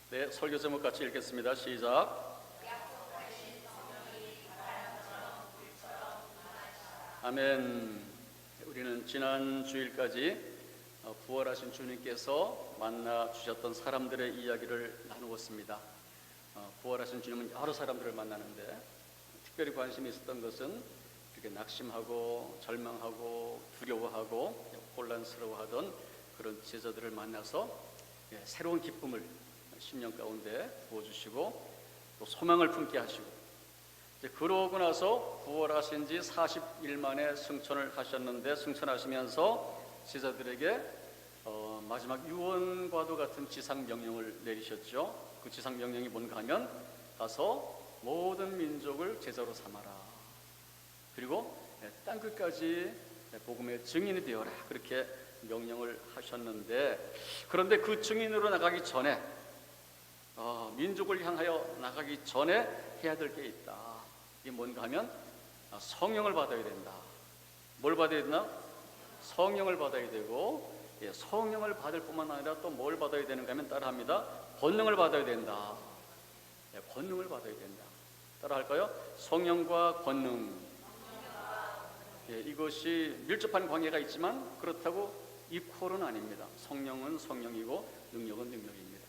네, 설교 제목 같이 읽겠습니다. 시작. 아멘. 우리는 지난 주일까지 부활하신 주님께서 만나 주셨던 사람들의 이야기를 나누었습니다. 부활하신 주님은 여러 사람들을 만나는데 특별히 관심이 있었던 것은 이렇게 낙심하고 절망하고 두려워하고 혼란스러워하던 그런 제자들을 만나서 새로운 기쁨을 심령 가운데 부어주시고 또 소망을 품게 하시고, 그러고 나서 부활하신 지 40일 만에 승천을 하셨는데, 승천하시면서 제자들에게 마지막 유언과도 같은 지상명령을 내리셨죠. 그 지상명령이 뭔가 하면 가서 모든 민족을 제자로 삼아라, 그리고 땅끝까지 복음의 증인이 되어라, 그렇게 명령을 하셨는데, 그런데 그 증인으로 나가기 전에 민족을 향하여 나가기 전에 해야 될 게 있다. 이게 뭔가 하면 성령을 받아야 된다. 뭘 받아야 되나? 성령을 받아야 되고, 성령을 받을 뿐만 아니라 또 뭘 받아야 되는가 하면 따라합니다. 권능을 받아야 된다. 권능을 받아야 된다. 따라할까요? 성령과 권능. 이것이 밀접한 관계가 있지만 그렇다고 이퀄은 아닙니다. 성령은 성령이고 능력은 능력입니다.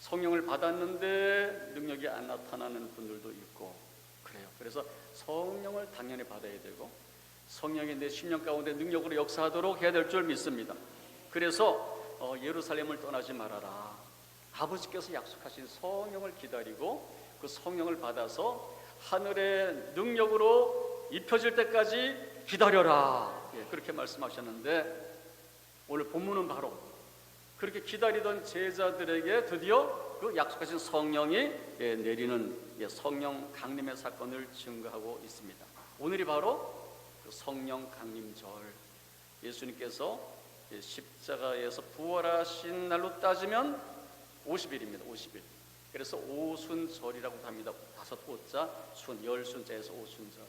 성령을 받았는데 능력이 안 나타나는 분들도 있고 그래요. 그래서 성령을 당연히 받아야 되고, 성령이 내 심령 가운데 능력으로 역사하도록 해야 될 줄 믿습니다. 그래서 예루살렘을 떠나지 말아라. 아버지께서 약속하신 성령을 기다리고 그 성령을 받아서 하늘의 능력으로 입혀질 때까지 기다려라, 그렇게 말씀하셨는데, 오늘 본문은 바로 그렇게 기다리던 제자들에게 드디어 그 약속하신 성령이 내리는 성령 강림의 사건을 증거하고 있습니다. 오늘이 바로 그 성령 강림절, 예수님께서 십자가에서 부활하신 날로 따지면 50일입니다. 50일. 그래서 오순절이라고 합니다. 5오자 순, 열순자에서 오순절.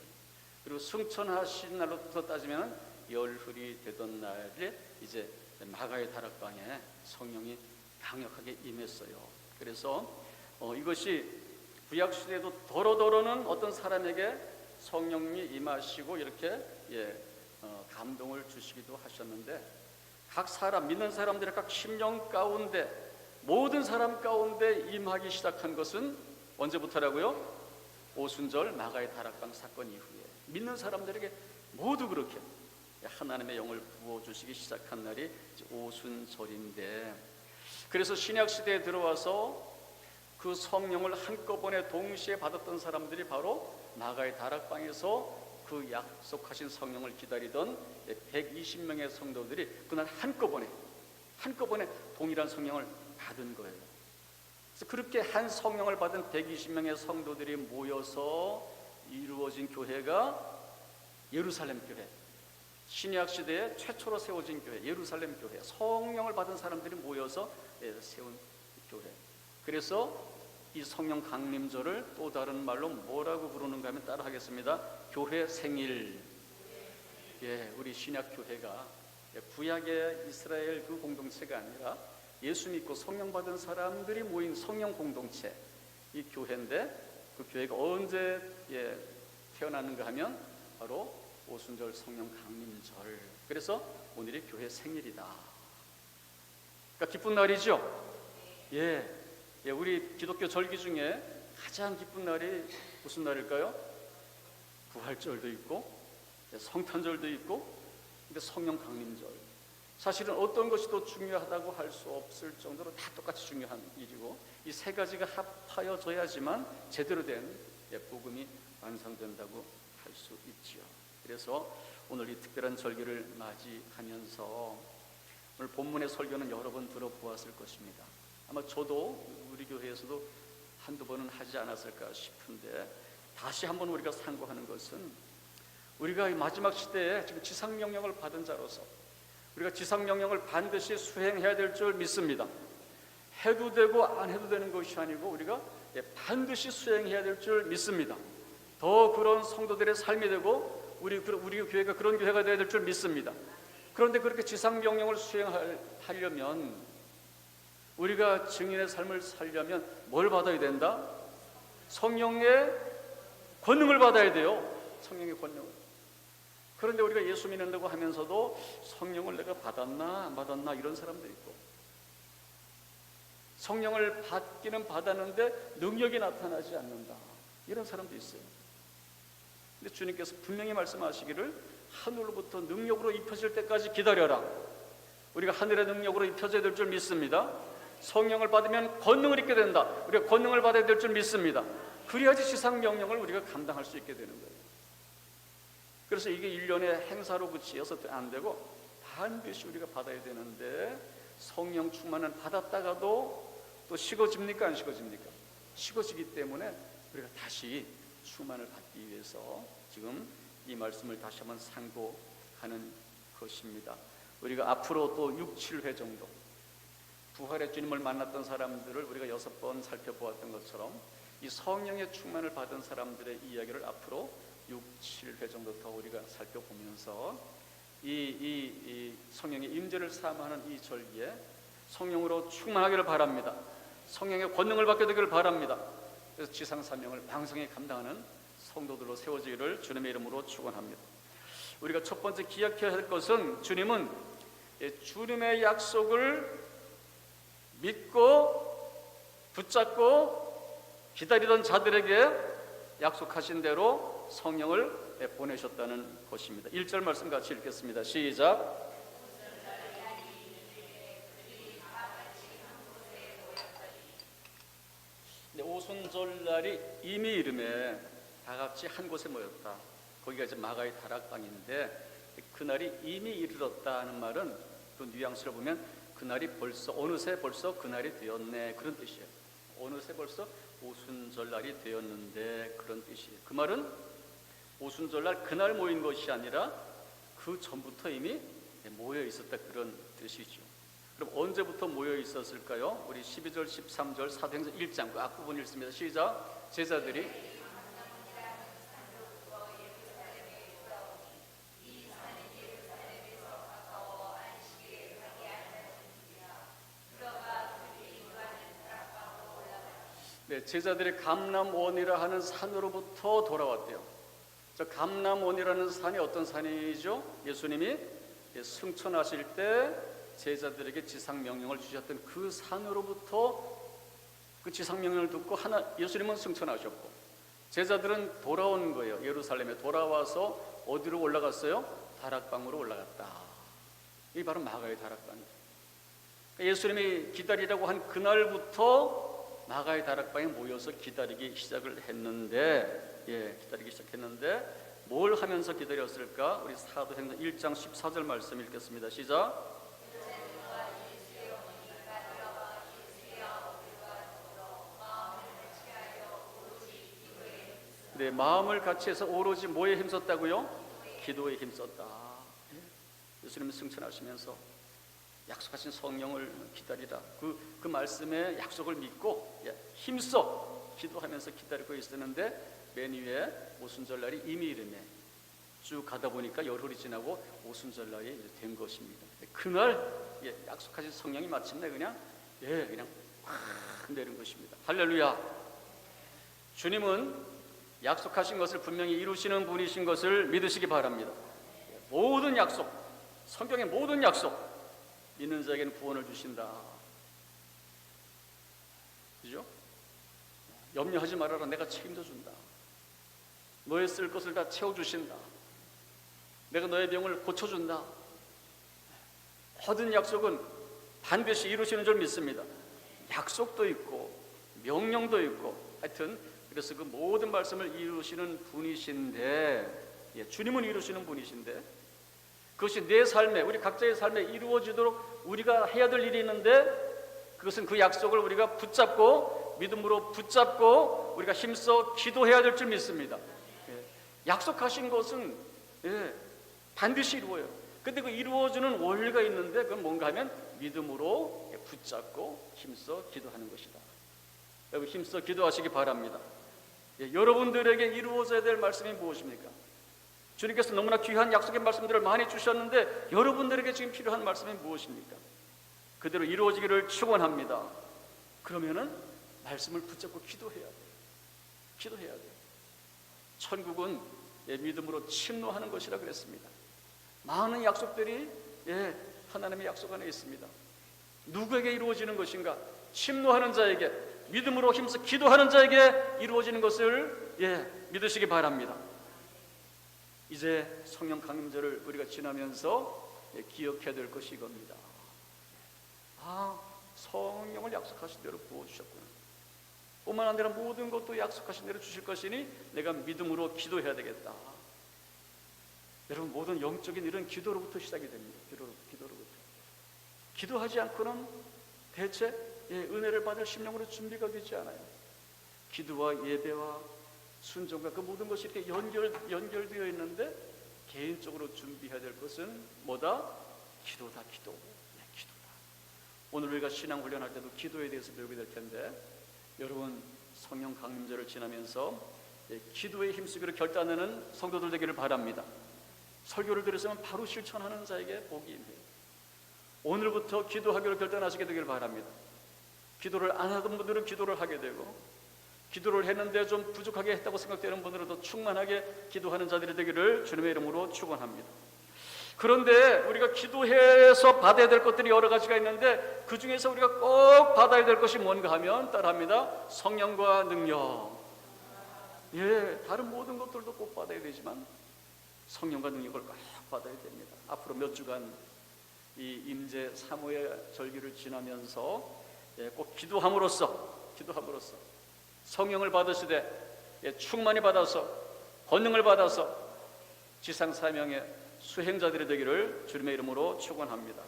그리고 승천하신 날로부터 따지면 열흘이 되던 날에 이제 마가의 다락방에 성령이 강력하게 임했어요. 그래서 이것이 구약시대에도 도로도로는 어떤 사람에게 성령이 임하시고 이렇게 감동을 주시기도 하셨는데, 각 사람, 믿는 사람들의 각 심령 가운데, 모든 사람 가운데 임하기 시작한 것은 언제부터라고요? 오순절 마가의 다락방 사건 이후에 믿는 사람들에게 모두 그렇게 하나님의 영을 부어주시기 시작한 날이 오순절인데, 그래서 신약시대에 들어와서 그 성령을 한꺼번에 동시에 받았던 사람들이 바로 마가의 다락방에서 그 약속하신 성령을 기다리던 120명의 성도들이 그날 한꺼번에 동일한 성령을 받은 거예요. 그래서 그렇게 한 성령을 받은 120명의 성도들이 모여서 이루어진 교회가 예루살렘 교회, 신약 시대에 최초로 세워진 교회, 예루살렘 교회, 성령을 받은 사람들이 모여서 세운 교회. 그래서 이 성령 강림절을 또 다른 말로 뭐라고 부르는가 하면 따라하겠습니다. 교회 생일. 우리 신약 교회가 구약의 이스라엘 그 공동체가 아니라 예수 믿고 성령 받은 사람들이 모인 성령 공동체, 이 교회인데, 그 교회가 언제 태어났는가 하면 바로 오순절 성령 강림절. 그래서 오늘이 교회 생일이다. 그러니까 기쁜 날이죠. 우리 기독교 절기 중에 가장 기쁜 날이 무슨 날일까요? 부활절도 있고 성탄절도 있고, 근데 성령 강림절. 사실은 어떤 것이 더 중요하다고 할 수 없을 정도로 다 똑같이 중요한 일이고, 이 세 가지가 합하여져야지만 제대로 된 복음이 완성된다고 할 수 있지요. 그래서 오늘 이 특별한 절기를 맞이하면서 오늘 본문의 설교는 여러 번 들어보았을 것입니다. 아마 저도 우리 교회에서도 한두 번은 하지 않았을까 싶은데, 다시 한번 우리가 상고하는 것은, 우리가 이 마지막 시대에 지금 지상명령을 받은 자로서 우리가 지상명령을 반드시 수행해야 될 줄 믿습니다. 해도 되고 안 해도 되는 것이 아니고 우리가 반드시 수행해야 될 줄 믿습니다. 더 그런 성도들의 삶이 되고 우리 교회가 그런 교회가 되어야 될 줄 믿습니다. 그런데 그렇게 지상명령을 수행하려면 우리가 증인의 삶을 살려면 뭘 받아야 된다? 성령의 권능을 받아야 돼요. 성령의 권능을. 그런데 우리가 예수 믿는다고 하면서도 성령을 내가 받았나 안 받았나 이런 사람도 있고, 성령을 받기는 받았는데 능력이 나타나지 않는다 이런 사람도 있어요. 근데 주님께서 분명히 말씀하시기를 하늘로부터 능력으로 입혀질 때까지 기다려라. 우리가 하늘의 능력으로 입혀져야 될 줄 믿습니다. 성령을 받으면 권능을 입게 된다. 우리가 권능을 받아야 될 줄 믿습니다. 그래야지 지상 명령을 우리가 감당할 수 있게 되는 거예요. 그래서 이게 일련의 행사로 그치어서 안 되고 반드시 우리가 받아야 되는데, 성령 충만은 받았다가도 또 식어집니까 안 식어집니까? 식어지기 때문에 우리가 다시 충만을 받기 위해서 지금 이 말씀을 다시 한번 상고하는 것입니다. 우리가 앞으로 또 6, 7회 정도 부활의 주님을 만났던 사람들을 우리가 6번 살펴보았던 것처럼 이 성령의 충만을 받은 사람들의 이야기를 앞으로 6, 7회 정도 더 우리가 살펴보면서 이 성령의 임재를 사모하는 이 절기에 성령으로 충만하기를 바랍니다. 성령의 권능을 받게 되기를 바랍니다. 그래서 지상 사명을 왕성히 감당하는 성도들로 세워지기를 주님의 이름으로 축원합니다. 우리가 첫 번째 기억해야 할 것은, 주님은 주님의 약속을 믿고 붙잡고 기다리던 자들에게 약속하신 대로 성령을 보내셨다는 것입니다. 1절 말씀 같이 읽겠습니다. 시작. 오순절날이 이미 이름에 다 같이 한 곳에 모였다. 거기가 이제 마가의 다락방인데, 그날이 이미 이르렀다는 말은 그 뉘앙스를 보면 그날이 벌써 어느새 벌써 그날이 되었네 그런 뜻이에요. 어느새 벌써 오순절날이 되었는데 그런 뜻이에요. 그 말은 오순절날 그날 모인 것이 아니라 그 전부터 이미 모여 있었다 그런 뜻이죠. 그럼 언제부터 모여 있었을까요? 우리 12절, 13절 사도행전 1장 그 앞부분 읽습니다. 시작. 제자들이 제자들이 감람원이라 하는 산으로부터 돌아왔대요. 저 감람원이라는 산이 어떤 산이죠? 예수님이 승천하실 때 제자들에게 지상명령을 주셨던 그 산으로부터 그 지상명령을 듣고 예수님은 승천하셨고, 제자들은 돌아온 거예요. 예루살렘에 돌아와서 어디로 올라갔어요? 다락방으로 올라갔다. 이게 바로 마가의 다락방이에요. 예수님이 기다리라고 한 그날부터 마가의 다락방에 모여서 기다리기 시작을 했는데, 기다리기 시작했는데 뭘 하면서 기다렸을까? 우리 사도행전 1장 14절 말씀 읽겠습니다. 시작. 네, 마음을 같이 해서 오로지 뭐에 힘썼다고요? 기도에 힘썼다. 예수님이 승천하시면서 약속하신 성령을 기다리라. 그 말씀의 약속을 믿고 힘써 기도하면서 기다리고 있었는데, 맨 위에 오순절날이 이미 이르네. 쭉 가다 보니까 열흘이 지나고 오순절날이 된 것입니다. 그날 약속하신 성령이 마침내 그냥 확 내린 것입니다. 할렐루야. 주님은 약속하신 것을 분명히 이루시는 분이신 것을 믿으시기 바랍니다. 모든 약속, 성경의 모든 약속 믿는 자에게는 구원을 주신다. 그죠? 염려하지 말아라. 내가 책임져 준다. 너의 쓸 것을 다 채워주신다. 내가 너의 병을 고쳐준다. 모든 약속은 반드시 이루시는 줄 믿습니다. 약속도 있고 명령도 있고, 하여튼 그래서 그 모든 말씀을 이루시는 분이신데, 주님은 이루시는 분이신데, 그것이 내 삶에, 우리 각자의 삶에 이루어지도록 우리가 해야 될 일이 있는데, 그것은 그 약속을 우리가 붙잡고 믿음으로 붙잡고 우리가 힘써 기도해야 될 줄 믿습니다. 약속하신 것은 반드시 이루어요. 근데 그 이루어지는 원리가 있는데, 그건 뭔가 하면 믿음으로 붙잡고 힘써 기도하는 것이다. 여러분 힘써 기도하시기 바랍니다. 여러분들에게 이루어져야 될 말씀이 무엇입니까? 주님께서 너무나 귀한 약속의 말씀들을 많이 주셨는데, 여러분들에게 지금 필요한 말씀이 무엇입니까? 그대로 이루어지기를 축원합니다. 그러면은 말씀을 붙잡고 기도해야 돼요. 기도해야 돼요. 천국은 믿음으로 침노하는 것이라 그랬습니다. 많은 약속들이 하나님의 약속 안에 있습니다. 누구에게 이루어지는 것인가? 침노하는 자에게, 믿음으로 힘써 기도하는 자에게 이루어지는 것을 믿으시기 바랍니다. 이제 성령 강림절을 우리가 지나면서 기억해야 될 것이 이겁니다. 성령을 약속하신 대로 부어주셨구나. 뿐만 아니라 모든 것도 약속하신 대로 주실 것이니 내가 믿음으로 기도해야 되겠다. 여러분, 모든 영적인 일은 기도로부터 시작이 됩니다. 기도로부터. 기도하지 않고는 대체 은혜를 받을 심령으로 준비가 되지 않아요. 기도와 예배와 순종과 그 모든 것이 이렇게 연결되어 있는데 개인적으로 준비해야 될 것은 뭐다? 기도다. 기도다. 오늘 우리가 신앙 훈련할 때도 기도에 대해서 배우게 될 텐데, 여러분 성령 강림절을 지나면서 기도에 힘쓰기로 결단하는 성도들 되기를 바랍니다. 설교를 들으시면 바로 실천하는 자에게 복이 있네요. 오늘부터 기도하기로 결단하시게 되기를 바랍니다. 기도를 안 하던 분들은 기도를 하게 되고, 기도를 했는데 좀 부족하게 했다고 생각되는 분들은 더 충만하게 기도하는 자들이 되기를 주님의 이름으로 축원합니다. 그런데 우리가 기도해서 받아야 될 것들이 여러 가지가 있는데, 그 중에서 우리가 꼭 받아야 될 것이 뭔가 하면 따라합니다. 성령과 능력. 다른 모든 것들도 꼭 받아야 되지만 성령과 능력을 꼭 받아야 됩니다. 앞으로 몇 주간 이 임재 사모의 절기를 지나면서 꼭 기도함으로써 성령을 받으시되 충만히 받아서 권능을 받아서 지상 사명의 수행자들이 되기를 주님의 이름으로 축원합니다.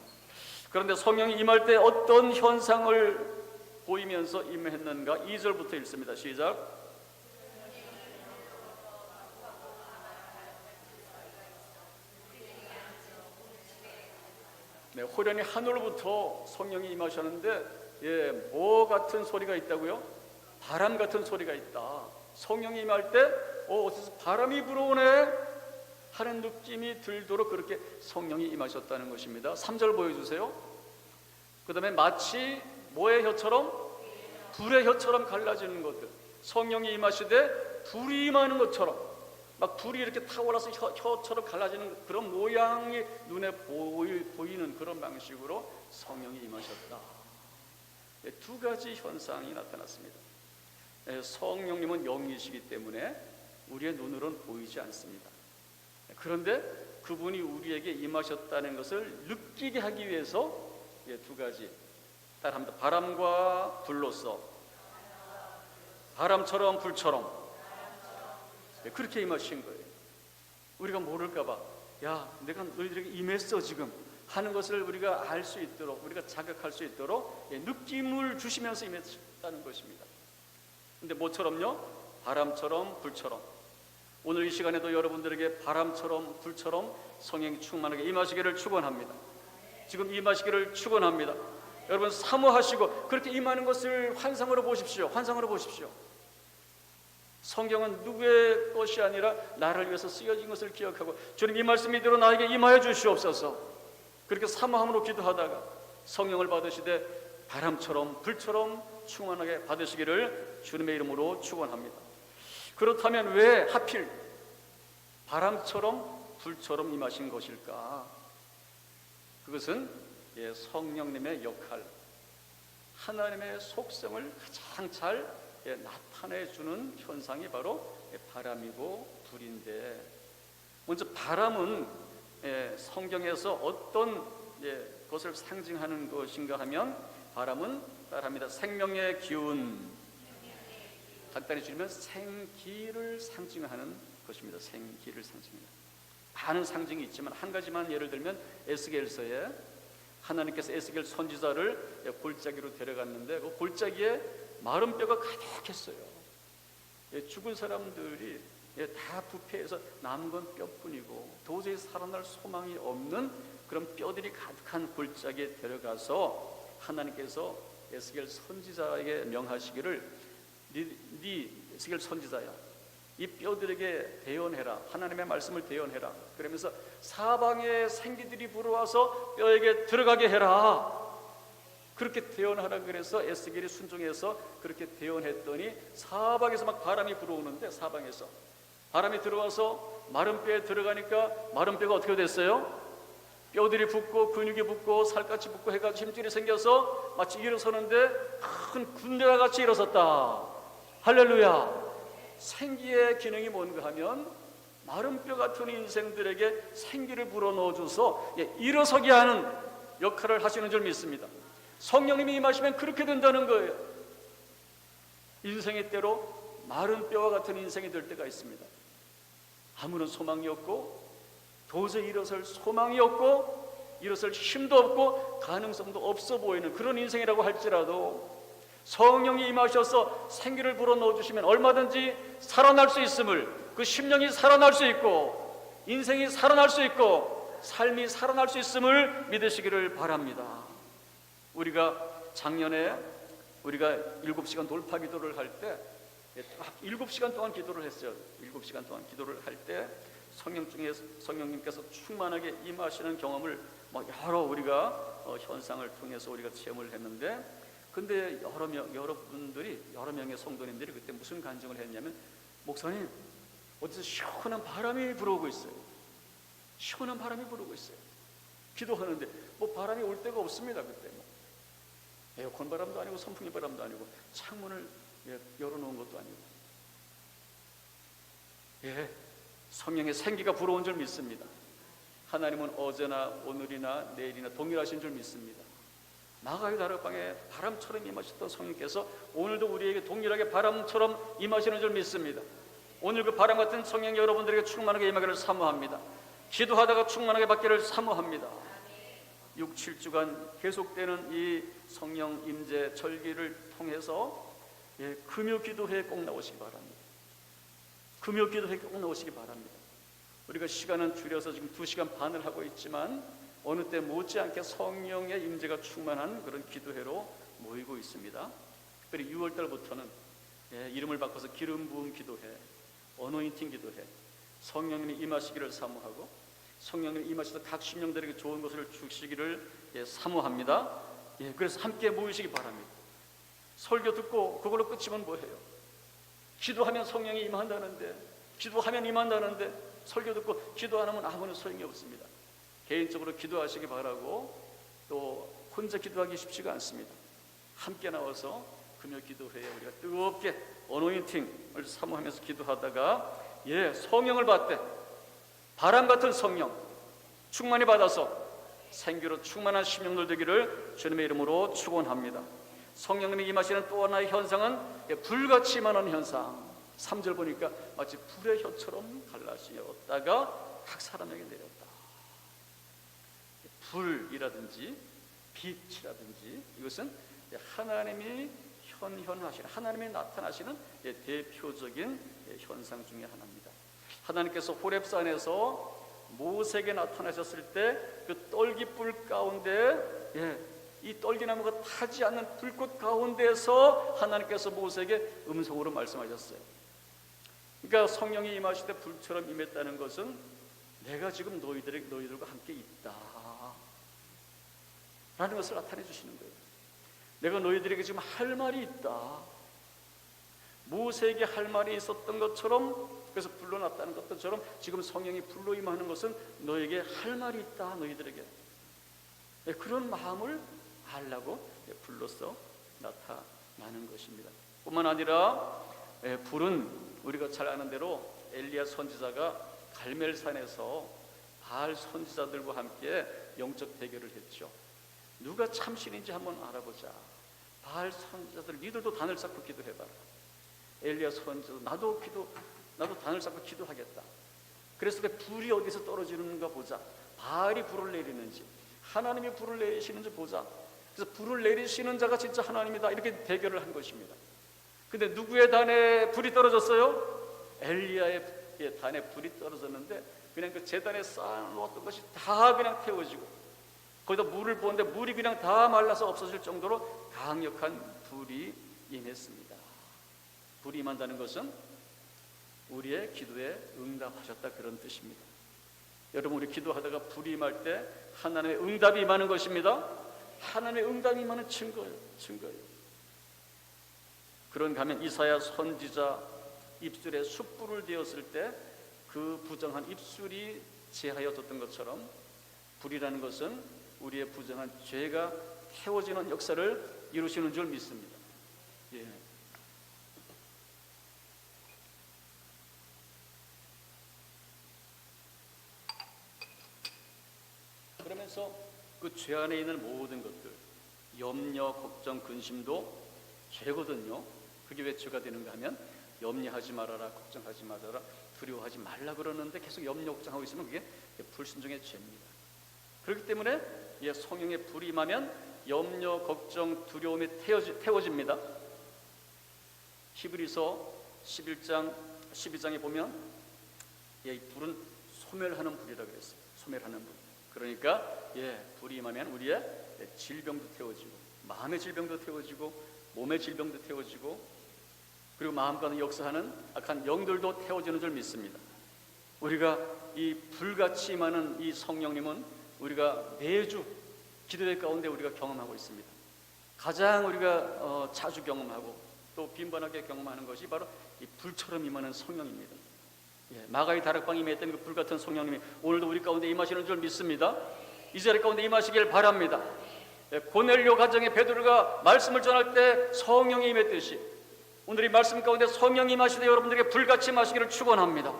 그런데 성령이 임할 때 어떤 현상을 보이면서 임했는가? 2절부터 읽습니다. 시작. 호련히 하늘로부터 성령이 임하셨는데 뭐 같은 소리가 있다고요? 바람 같은 소리가 있다. 성령이 임할 때 어디서 바람이 불어오네 하는 느낌이 들도록 그렇게 성령이 임하셨다는 것입니다. 3절 보여주세요. 그 다음에 마치 뭐의 혀처럼? 불의 혀처럼 갈라지는 것들. 성령이 임하시되 불이 임하는 것처럼, 막 불이 이렇게 타올라서 혀처럼 갈라지는 그런 모양이 눈에 보이는 그런 방식으로 성령이 임하셨다. 두 가지 현상이 나타났습니다. 성령님은 영이시기 때문에 우리의 눈으로는 보이지 않습니다. 그런데 그분이 우리에게 임하셨다는 것을 느끼게 하기 위해서 두 가지 따라합니다. 바람과 불로서, 바람처럼 불처럼 그렇게 임하신 거예요. 우리가 모를까봐 내가 너희들에게 임했어 지금 하는 것을 우리가 알 수 있도록, 우리가 자각할 수 있도록 느낌을 주시면서 임했다는 것입니다. 근데 뭐처럼요? 바람처럼 불처럼. 오늘 이 시간에도 여러분들에게 바람처럼 불처럼 성령이 충만하게 임하시기를 축원합니다. 지금 임하시기를 축원합니다. 여러분 사모하시고 그렇게 임하는 것을 환상으로 보십시오. 성경은 누구의 것이 아니라 나를 위해서 쓰여진 것을 기억하고, 주님 이 말씀 이대로 나에게 임하여 주시옵소서. 그렇게 사모함으로 기도하다가 성령을 받으시되 바람처럼 불처럼 충만하게 받으시기를 주님의 이름으로 축원합니다. 그렇다면 왜 하필 바람처럼 불처럼 임하신 것일까? 그것은 성령님의 역할, 하나님의 속성을 가장 잘 나타내주는 현상이 바로 바람이고 불인데, 먼저 바람은 성경에서 어떤 것을 상징하는 것인가 하면, 바람은 따라합니다. 생명의 기운, 간단히 줄이면 생기를 상징하는 것입니다. 생기를 상징합니다. 많은 상징이 있지만 한 가지만 예를 들면, 에스겔서에 하나님께서 에스겔 선지자를 골짜기로 데려갔는데 그 골짜기에 마른 뼈가 가득했어요. 죽은 사람들이 다 부패해서 남은 건 뼈뿐이고 도저히 살아날 소망이 없는 그런 뼈들이 가득한 골짜기에 데려가서 하나님께서 에스겔 선지자에게 명하시기를, 네 에스겔 선지자야, 이 뼈들에게 대언해라. 하나님의 말씀을 대언해라. 그러면서 사방의 생기들이 불어와서 뼈에게 들어가게 해라. 그렇게 대언하라 그래서 에스겔이 순종해서 그렇게 대언했더니 사방에서 막 바람이 불어오는데, 사방에서 바람이 들어와서 마른 뼈에 들어가니까 마른 뼈가 어떻게 됐어요? 뼈들이 붓고 근육이 붓고 살갗이 붓고 해가지고 힘줄이 생겨서 마치 일어서는데 큰 군대와 같이 일어섰다. 할렐루야. 생기의 기능이 뭔가 하면 마른 뼈 같은 인생들에게 생기를 불어넣어줘서 일어서게 하는 역할을 하시는 줄 믿습니다. 성령님이 임하시면 그렇게 된다는 거예요. 인생의 때로 마른 뼈와 같은 인생이 될 때가 있습니다. 아무런 소망이 없고 도저히 일어설 소망이 없고 일어설 힘도 없고 가능성도 없어 보이는 그런 인생이라고 할지라도 성령이 임하셔서 생기를 불어넣어 주시면 얼마든지 살아날 수 있음을, 그 심령이 살아날 수 있고 인생이 살아날 수 있고 삶이 살아날 수 있음을 믿으시기를 바랍니다. 우리가 작년에 우리가 7시간 돌파 기도를 할 때 7시간 동안 기도를 했어요. 7시간 동안 기도를 할 때 성령님께서 충만하게 임하시는 경험을 여러 우리가 현상을 통해서 우리가 체험을 했는데, 근데 여러 명의 성도님들이 그때 무슨 간증을 했냐면, 목사님 어디서 시원한 바람이 불어오고 있어요. 시원한 바람이 불어오고 있어요. 기도하는데 바람이 올 데가 없습니다. 그때 에어컨 바람도 아니고 선풍기 바람도 아니고 창문을 열어놓은 것도 아니고. 성령의 생기가 불어온 줄 믿습니다. 하나님은 어제나 오늘이나 내일이나 동일하신 줄 믿습니다. 마가의 다락방에 바람처럼 임하셨던 성령께서 오늘도 우리에게 동일하게 바람처럼 임하시는 줄 믿습니다. 오늘 그 바람 같은 성령이 여러분들에게 충만하게 임하기를 사모합니다. 기도하다가 충만하게 받기를 사모합니다. 6, 7주간 계속되는 이 성령 임재 절기를 통해서 금요 기도회에 꼭 나오시기 바랍니다. 금요 기도회에 꼭 나오시기 바랍니다. 우리가 시간은 줄여서 지금 2시간 반을 하고 있지만 어느 때 못지않게 성령의 임재가 충만한 그런 기도회로 모이고 있습니다. 특별히 6월달부터는 이름을 바꿔서 기름 부음 기도회, 어노인팅 기도회, 성령님이 임하시기를 사모하고 성령님이 임하셔서 각 심령들에게 좋은 것을 주시기를 사모합니다. 그래서 함께 모이시기 바랍니다. 설교 듣고 그걸로 끝이면 뭐해요? 기도하면 성령이 임한다는데, 기도하면 임한다는데 설교 듣고 기도 안 하면 아무런 소용이 없습니다. 개인적으로 기도하시기 바라고, 또 혼자 기도하기 쉽지가 않습니다. 함께 나와서 금요 기도회에 우리가 뜨겁게 어노인팅을 사모하면서 기도하다가 성령을 받되 바람 같은 성령 충만히 받아서 생기로 충만한 심령들 되기를 주님의 이름으로 축원합니다. 성령님이 임하시는 또 하나의 현상은 불같이 임하는 현상. 3절 보니까 마치 불의 혀처럼 갈라지었다가 각 사람에게 내렸다. 불이라든지 빛이라든지 이것은 하나님이 현현하시는, 하나님이 나타나시는 대표적인 현상 중에 하나입니다. 하나님께서 호렙산에서 모세에게 나타나셨을 때 그 떨기불 가운데 이 떨기나무가 타지 않는 불꽃 가운데서 하나님께서 모세에게 음성으로 말씀하셨어요. 그러니까 성령이 임하실 때 불처럼 임했다는 것은 내가 지금 너희들과 함께 있다 라는 것을 나타내 주시는 거예요. 내가 너희들에게 지금 할 말이 있다. 모세에게 할 말이 있었던 것처럼, 그래서 불러놨다는 것처럼 지금 성령이 불러 임하는 것은 너에게 할 말이 있다. 너희들에게 그런 마음을 하려고 불로써 나타나는 것입니다. 뿐만 아니라 불은 우리가 잘 아는 대로 엘리야 선지자가 갈멜산에서 바알 선지자들과 함께 영적 대결을 했죠. 누가 참신인지 한번 알아보자. 바알 선지자들 니들도 단을 쌓고 기도해봐라. 엘리야 선지자 나도 단을 쌓고 기도하겠다. 그래서 그 불이 어디서 떨어지는가 보자. 바알이 불을 내리는지 하나님이 불을 내리시는지 보자. 그래서 불을 내리시는 자가 진짜 하나님이다. 이렇게 대결을 한 것입니다. 근데 누구의 단에 불이 떨어졌어요? 엘리야의 단에 불이 떨어졌는데 그냥 그 제단에 쌓아놓았던 것이 다 그냥 태워지고 거기다 물을 부었는데 물이 그냥 다 말라서 없어질 정도로 강력한 불이 임했습니다. 불이 임한다는 것은 우리의 기도에 응답하셨다 그런 뜻입니다. 여러분, 우리 기도하다가 불이 임할 때 하나님의 응답이 임하는 것입니다. 하나님의 응답이 임하는 증거예요. 그런가 하면 이사야 선지자 입술에 숯불을 되었을 때 그 부정한 입술이 제하여졌던 것처럼 불이라는 것은 우리의 부정한 죄가 태워지는 역사를 이루시는 줄 믿습니다. 예. 그러면서 그 죄 안에 있는 모든 것들, 염려, 걱정, 근심도 죄거든요. 그게 왜 죄가 되는가 하면 염려하지 말아라, 걱정하지 말아라, 두려워하지 말라 그러는데 계속 염려, 걱정하고 있으면 그게 불순종의 죄입니다. 그렇기 때문에 성령의 불이 임하면 염려, 걱정, 두려움이 태워집니다. 히브리서 11장 12장에 보면 이 불은 소멸하는 불이라고 그랬어요. 소멸하는 불. 그러니까 불이 임하면 우리의 질병도 태워지고, 마음의 질병도 태워지고, 몸의 질병도 태워지고, 그리고 마음과는 역사하는 악한 영들도 태워지는 줄 믿습니다. 우리가 이 불같이 임하는 이 성령님은 우리가 매주 기도회 가운데 우리가 경험하고 있습니다. 가장 우리가 자주 경험하고 또 빈번하게 경험하는 것이 바로 이 불처럼 임하는 성령입니다. 마가의 다락방에 임했던 그 불같은 성령님이 오늘도 우리 가운데 임하시는 줄 믿습니다. 이 자리 가운데 임하시길 바랍니다. 고넬료 가정에 베드로가 말씀을 전할 때 성령이 임했듯이 오늘 이 말씀 가운데 성령이 임하시되 여러분들에게 불같이 임하시기를 축원합니다.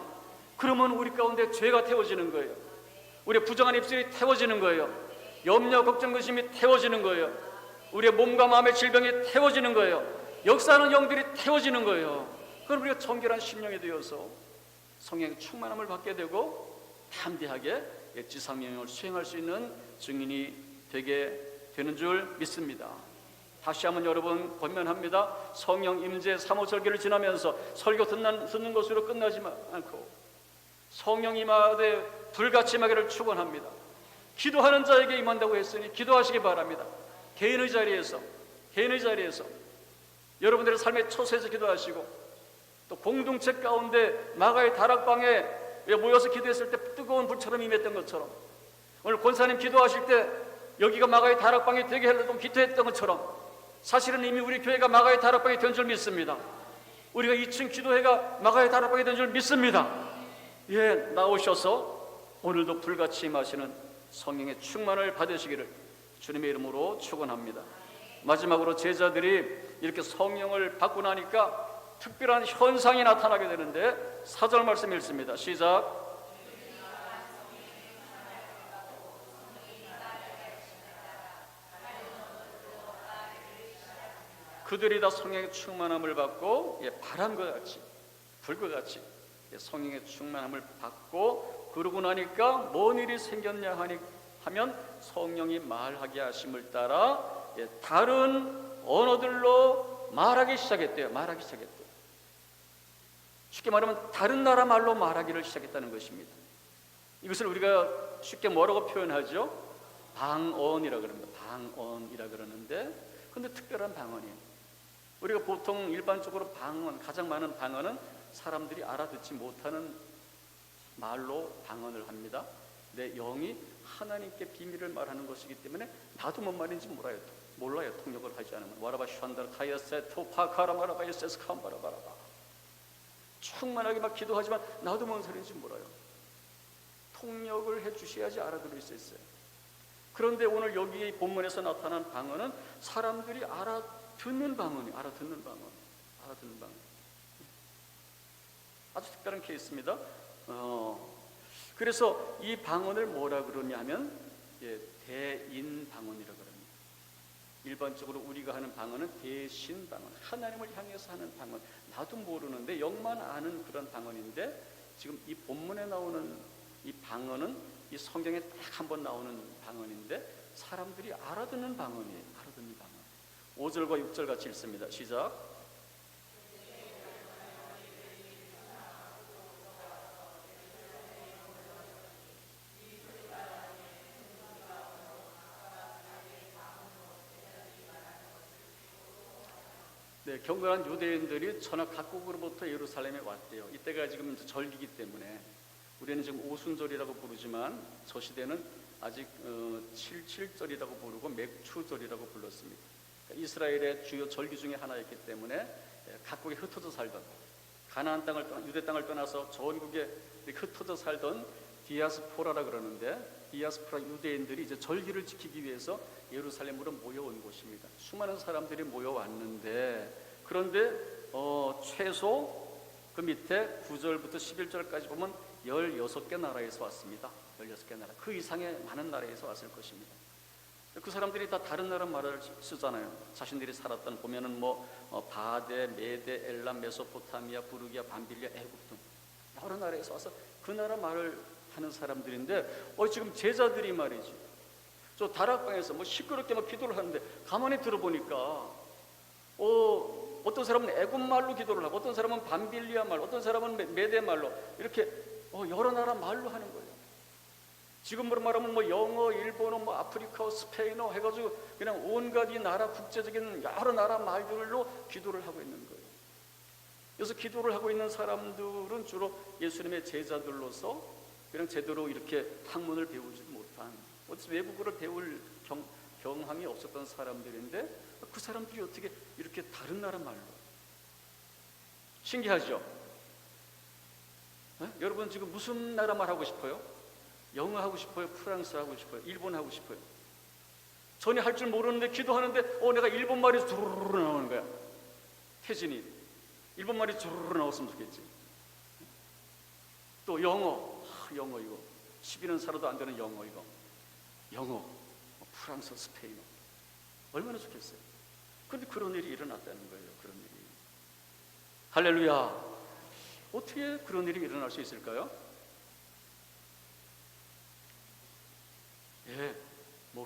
그러면 우리 가운데 죄가 태워지는 거예요. 우리의 부정한 입술이 태워지는 거예요. 염려, 걱정, 근심이 태워지는 거예요. 우리의 몸과 마음의 질병이 태워지는 거예요. 역사하는 영들이 태워지는 거예요. 그럼 우리가 정결한 심령이 되어서 성령의 충만함을 받게 되고 담대하게 지상명령을 수행할 수 있는 증인이 되게 되는 줄 믿습니다. 다시 한번 여러분 권면합니다. 성령 임재 3호 설교를 지나면서 설교 듣는 것으로 끝나지 않고 성령 임하되 불같이 임하기를 축원합니다. 기도하는 자에게 임한다고 했으니 기도하시기 바랍니다. 개인의 자리에서 여러분들의 삶의 처소에서 기도하시고, 또 공동체 가운데 마가의 다락방에 모여서 기도했을 때 뜨거운 불처럼 임했던 것처럼, 오늘 권사님 기도하실 때 여기가 마가의 다락방이 되게 하려고 기도했던 것처럼 사실은 이미 우리 교회가 마가의 다락방이 된 줄 믿습니다. 우리가 2층 기도회가 마가의 다락방이 된 줄 믿습니다. 나오셔서 오늘도 불같이 임하시는 성령의 충만을 받으시기를 주님의 이름으로 축원합니다. 마지막으로 제자들이 이렇게 성령을 받고 나니까 특별한 현상이 나타나게 되는데 4절 말씀 읽습니다. 시작. 그들이 다 성령의 충만함을 받고 바람과 같이 불과 같이 성령의 충만함을 받고, 그러고 나니까 뭔 일이 생겼냐 하면 성령이 말하게 하심을 따라 다른 언어들로 말하기 시작했대요. 쉽게 말하면 다른 나라 말로 말하기를 시작했다는 것입니다. 이것을 우리가 쉽게 뭐라고 표현하죠? 방언이라 그럽니다. 방언이라 그러는데, 근데 특별한 방언이에요. 우리가 보통 일반적으로 방언, 가장 많은 방언은 사람들이 알아듣지 못하는 말로 방언을 합니다. 내 영이 하나님께 비밀을 말하는 것이기 때문에 나도 뭔 말인지 몰라요. 통역을 하지 않으면. 와라바 슈안다라 카야세 토파카라 마라바야 세스캄바라바라바. 충만하게 막 기도하지만 나도 뭔 소리인지 몰라요. 통역을 해주셔야지 알아들을 수 있어요. 그런데 오늘 여기 본문에서 나타난 방언은 사람들이 알아듣는 방언이에요. 알아듣는 방언. 아주 특별한 케이스입니다. 그래서 이 방언을 뭐라 그러냐면 대인 방언이라고 합니다. 일반적으로 우리가 하는 방언은 대신 방언, 하나님을 향해서 하는 방언, 나도 모르는데 영만 아는 그런 방언인데, 지금 이 본문에 나오는 이 방언은 이 성경에 딱 한 번 나오는 방언인데 사람들이 알아듣는 방언이에요. 알아듣는 방언. 5절과 6절 같이 읽습니다. 시작. 경건한 유대인들이 전학 각국으로부터 예루살렘에 왔대요. 이때가 지금 절기이기 때문에 우리는 지금 오순절이라고 부르지만 저 시대는 아직 77절이라고 부르고 맥추절이라고 불렀습니다. 그러니까 이스라엘의 주요 절기 중에 하나였기 때문에 각국에 흩어져 살던, 가나안 땅을 유대 땅을 떠나서 전국에 흩어져 살던 디아스포라라 그러는데, 디아스포라 유대인들이 이제 절기를 지키기 위해서 예루살렘으로 모여온 곳입니다. 수많은 사람들이 모여왔는데, 그런데 최소 그 밑에 9절부터 11절까지 보면 16개 나라에서 왔습니다. 16개 나라, 그 이상의 많은 나라에서 왔을 것입니다. 그 사람들이 다 다른 나라 말을 쓰잖아요. 자신들이 살았던, 보면은 바데, 메데, 엘람, 메소포타미아, 부르기아, 밤빌리아, 애굽 등 여러 나라에서 와서 그 나라 말을 하는 사람들인데, 지금 제자들이 말이지, 저 다락방에서 시끄럽게 기도를 하는데, 가만히 들어보니까 어떤 사람은 애굽 말로 기도를 하고, 어떤 사람은 밤빌리아 말, 어떤 사람은 메데 말로, 이렇게 여러 나라 말로 하는 거예요. 지금으로 말하면 영어, 일본어, 아프리카어, 스페인어 해가지고 그냥 온갖 이 나라 국제적인 여러 나라 말들로 기도를 하고 있는 거예요. 그래서 기도를 하고 있는 사람들은 주로 예수님의 제자들로서 그냥 제대로 이렇게 학문을 배우지 못한, 외국어를 배울 경황이 없었던 사람들인데, 그 사람들이 어떻게 이렇게 다른 나라 말로, 신기하죠? 여러분 지금 무슨 나라 말 하고 싶어요? 영어 하고 싶어요? 프랑스 하고 싶어요? 일본 하고 싶어요? 전혀 할 줄 모르는데 기도하는데 내가 일본 말이 주르르 나오는 거야. 태진이 일본 말이 주르르 나왔으면 좋겠지. 또 영어 이거 10일은 살아도 안 되는 영어, 이거 영어, 프랑스, 스페인어 얼마나 좋겠어요. 그런데 그런 일이 일어났다는 거예요. 그런 일이. 할렐루야. 어떻게 그런 일이 일어날 수 있을까요?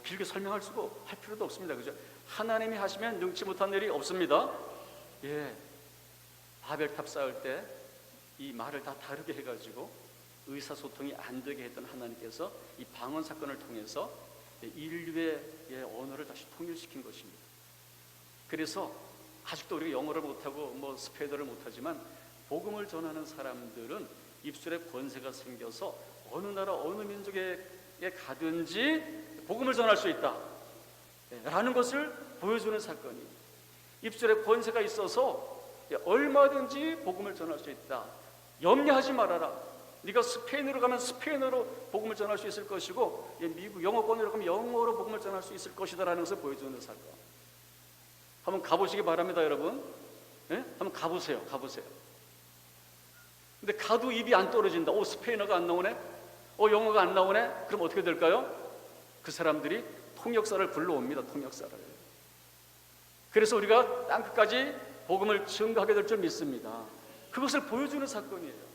길게 설명할 수가 할 필요도 없습니다. 그죠? 하나님이 하시면 능치 못한 일이 없습니다. 바벨탑 쌓을 때 이 말을 다 다르게 해가지고 의사소통이 안 되게 했던 하나님께서 이 방언 사건을 통해서 인류의 언어를 다시 통일시킨 것입니다. 그래서 아직도 우리가 영어를 못하고 스페인어를 못하지만 복음을 전하는 사람들은 입술에 권세가 생겨서 어느 나라 어느 민족에 가든지 복음을 전할 수 있다 라는 것을 보여주는 사건이, 입술에 권세가 있어서 얼마든지 복음을 전할 수 있다. 염려하지 말아라. 네가 스페인으로 가면 스페인어로 복음을 전할 수 있을 것이고, 미국 영어권으로 가면 영어로 복음을 전할 수 있을 것이다 라는 것을 보여주는 사건. 한번 가보시기 바랍니다, 여러분. 한번 가보세요. 근데 가도 입이 안 떨어진다. 스페인어가 안 나오네? 영어가 안 나오네? 그럼 어떻게 될까요? 그 사람들이 통역사를 불러옵니다. 통역사를. 그래서 우리가 땅끝까지 복음을 증거하게 될 줄 믿습니다. 그것을 보여주는 사건이에요.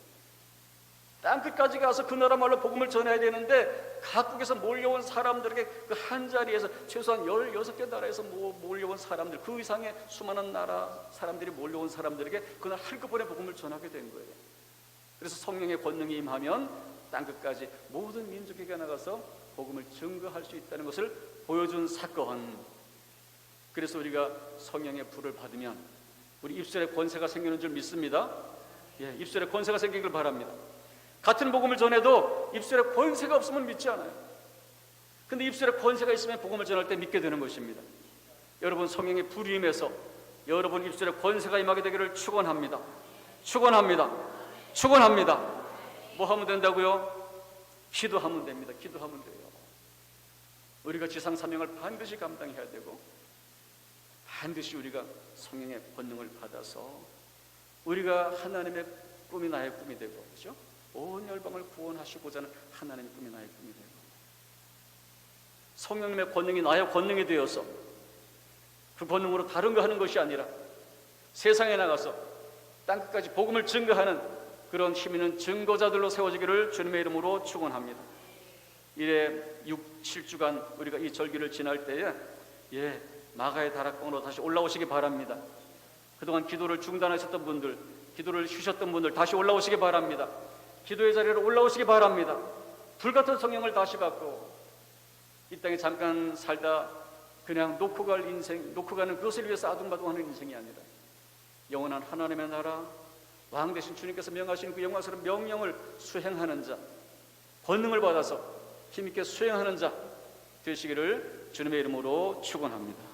땅끝까지 가서 그 나라 말로 복음을 전해야 되는데, 각국에서 몰려온 사람들에게 그 한자리에서 최소한 16개 나라에서 몰려온 사람들, 그 이상의 수많은 나라 사람들이 몰려온 사람들에게 그날 한꺼번에 복음을 전하게 된 거예요. 그래서 성령의 권능이 임하면 땅끝까지 모든 민족에게 나가서 복음을 증거할 수 있다는 것을 보여준 사건. 그래서 우리가 성령의 불을 받으면 우리 입술에 권세가 생기는 줄 믿습니다. 입술에 권세가 생기길 바랍니다. 같은 복음을 전해도 입술에 권세가 없으면 믿지 않아요. 근데 입술에 권세가 있으면 복음을 전할 때 믿게 되는 것입니다. 여러분, 성령의 불이 임해서 여러분 입술에 권세가 임하게 되기를 축원합니다. 뭐 하면 된다고요? 기도하면 됩니다. 기도하면 돼요. 우리가 지상 사명을 반드시 감당해야 되고, 반드시 우리가 성령의 권능을 받아서 우리가 하나님의 꿈이 나의 꿈이 되고, 그렇죠? 온 열방을 구원하시고자 하는 하나님의 꿈이 나의 꿈이 되고, 성령님의 권능이 나의 권능이 되어서 그 권능으로 다른 거 하는 것이 아니라 세상에 나가서 땅끝까지 복음을 증거하는 그런 힘 있는 증거자들로 세워지기를 주님의 이름으로 축원합니다. 이래 6, 7주간 우리가 이 절기를 지날 때에 마가의 다락방으로 다시 올라오시기 바랍니다. 그동안 기도를 중단하셨던 분들, 기도를 쉬셨던 분들 다시 올라오시기 바랍니다. 기도의 자리로 올라오시기 바랍니다. 불같은 성령을 다시 받고 이 땅에 잠깐 살다 그냥 놓고 갈 인생, 놓고 가는 그것을 위해서 아둥바둥하는 인생이 아니라 영원한 하나님의 나라, 왕 되신 주님께서 명하신 그 영광스러운 명령을 수행하는 자, 권능을 받아서 힘있게 수행하는 자 되시기를 주님의 이름으로 축원합니다.